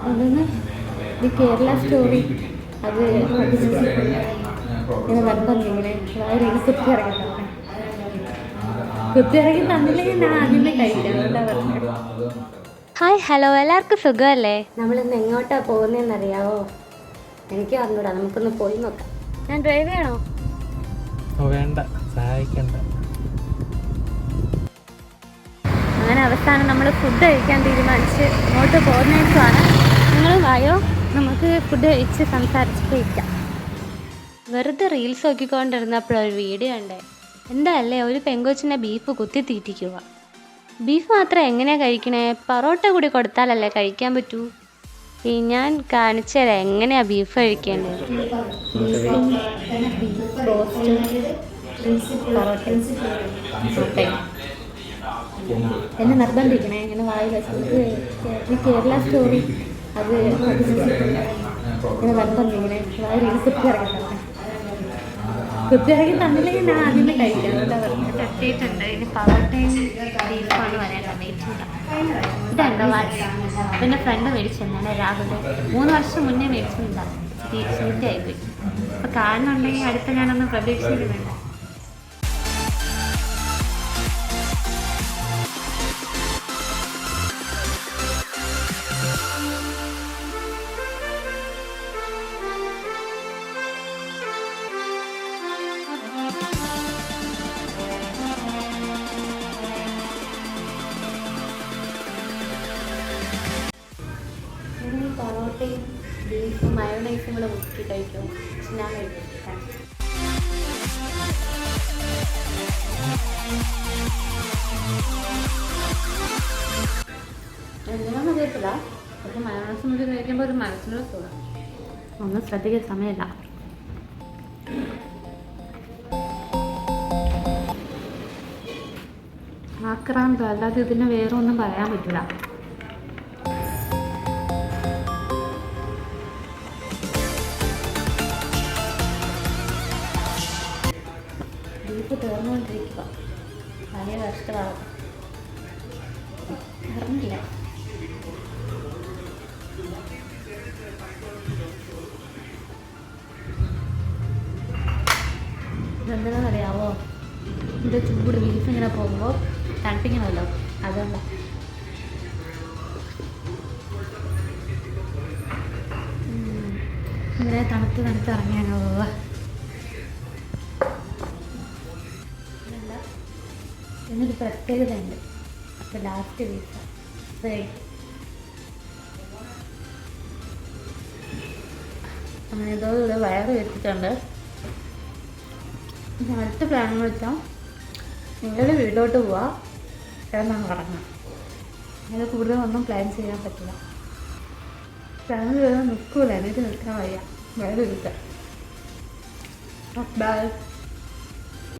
അതൊന്ന് ഈ കേരള സ്റ്റോറി അത് ഇങ്ങനെ നിർബന്ധമിങ്ങനെ വായിലേക്ക് കുത്തിയിറക്കി തന്നില്ലെങ്കിൽ ഞാൻ ആദ്യമേ കഴിക്കാം. എന്താ പറഞ്ഞത്? ഹായ് ഹലോ, എല്ലാവർക്കും സുഖമല്ലേ? നമ്മളിന്ന് എങ്ങോട്ടാണ് പോകുന്നതെന്നറിയാവോ? എനിക്ക് അറിഞ്ഞൂടാ, നമുക്കൊന്ന് പോയി നോക്കാം. ഞാൻ ഡ്രൈവ് ചെയ്യണോ? വേണ്ട, സഹായിക്കണ്ട. അങ്ങനെ അവസാനം നമ്മൾ ഫുഡ് കഴിക്കാൻ തീരുമാനിച്ച് ഇങ്ങോട്ട് പോകുന്നതാണ്. നിങ്ങൾ വായോ, നമുക്ക് ഫുഡ് കഴിച്ച് സംസാരിച്ചിട്ട് ഇരിക്കാം. വെറുതെ റീൽസ് നോക്കിക്കൊണ്ടിരുന്നപ്പോൾ ഒരു വീഡിയോ ഉണ്ട്. എന്താ അല്ലേ, ഒരു പെങ്കൊച്ചിനെ ബീഫ് കുത്തി തീറ്റിക്കുക. ബീഫ് മാത്രം എങ്ങനെയാണ് കഴിക്കണേ? പൊറോട്ട കൂടി കൊടുത്താലല്ലേ കഴിക്കാൻ പറ്റൂ. ഞാൻ കാണിച്ചു തരാം എങ്ങനെയാണ് ബീഫ് കഴിക്കേണ്ടത്. എന്നെ നിർബന്ധിക്കണേ, ഇങ്ങനെ വായി വെച്ചത് ഈ കേരള സ്റ്റോറി അത് ഇങ്ങനെ നിർബന്ധിക്കണേ, വായിലേക്ക് കുത്തിയിറക്കി തന്നില്ലെങ്കിൽ ഞാൻ ആദ്യമേ കഴിക്കാം. എന്താ പറഞ്ഞത്? എത്തിയിട്ടുണ്ട്. ഇനി പൊറോട്ടയും ബീഫാണ് വരേണ്ടത്. വെയിറ്റ് ചെയ്യാം. ഇതെന്താ വാച്ച് പിന്നെ ഫ്രണ്ട് മേടിച്ചെന്നാണ് രാവിലെ 3 വർഷം മുന്നേ മേടിച്ചിട്ടുണ്ടാകും. ചീത്തയായിപ്പോയി. അപ്പോൾ കാണുന്നുണ്ടെങ്കിൽ അടുത്ത ഞാനൊന്ന് പ്രതീക്ഷിക്കുന്നുണ്ട്. പൊറോട്ടയും ബീഫും മയോണൈസും കൂടെ മുക്കി കഴിക്കും. ഞാൻ കഴിക്കും. എന്തിനാന്ന് അറിയത്തില്ല, പക്ഷെ മയോണൈസ് മുക്കി കഴിക്കുമ്പോൾ ഒരു മനസ്സിനൊരു സുഖം. ഒന്നും ശ്രദ്ധിക്കാൻ സമയമില്ല. ആക്രാന്തം, അല്ലാതെ ഇതിന് വേറെ ഒന്നും പറയാൻ പറ്റില്ല. ബീഫ് തീർന്നുകൊണ്ടിരിക്കുക. ഭയങ്കര കഷ്ടമാണ്. അറിഞ്ഞില്ല. ഇതെന്താണെന്നറിയാവോ? ഇത് ചൂട് ബീഫ് ഇങ്ങനെ പോകുമ്പോൾ തണുപ്പിക്കണമല്ലോ, അതുകൊണ്ടാണ്. ഇങ്ങനെ തണുത്ത് ഇറങ്ങിയാണോ പോവുക. എന്നൊരു പ്രത്യേകത ഉണ്ട്. അപ്പോൾ ലാസ്റ്റ് ബീഫ് അങ്ങനെ ഇതോടെ വയറ് വെച്ചിട്ടുണ്ട്. അടുത്ത പ്ലാൻ എന്ന് വെച്ചാൽ നിങ്ങളുടെ വീട്ടിലോട്ട് പോവാം, കിടന്നങ്ങ് കറങ്ങാം. അതിൽ കൂടുതലൊന്നും പ്ലാൻ ചെയ്യാൻ പറ്റില്ല. പ്ലാൻ ചെയ്താൽ നിൽക്കൂല, എനിക്ക് നിൽക്കാൻ വയ്യ, വയറ് വെച്ചാൽ. ബൈ.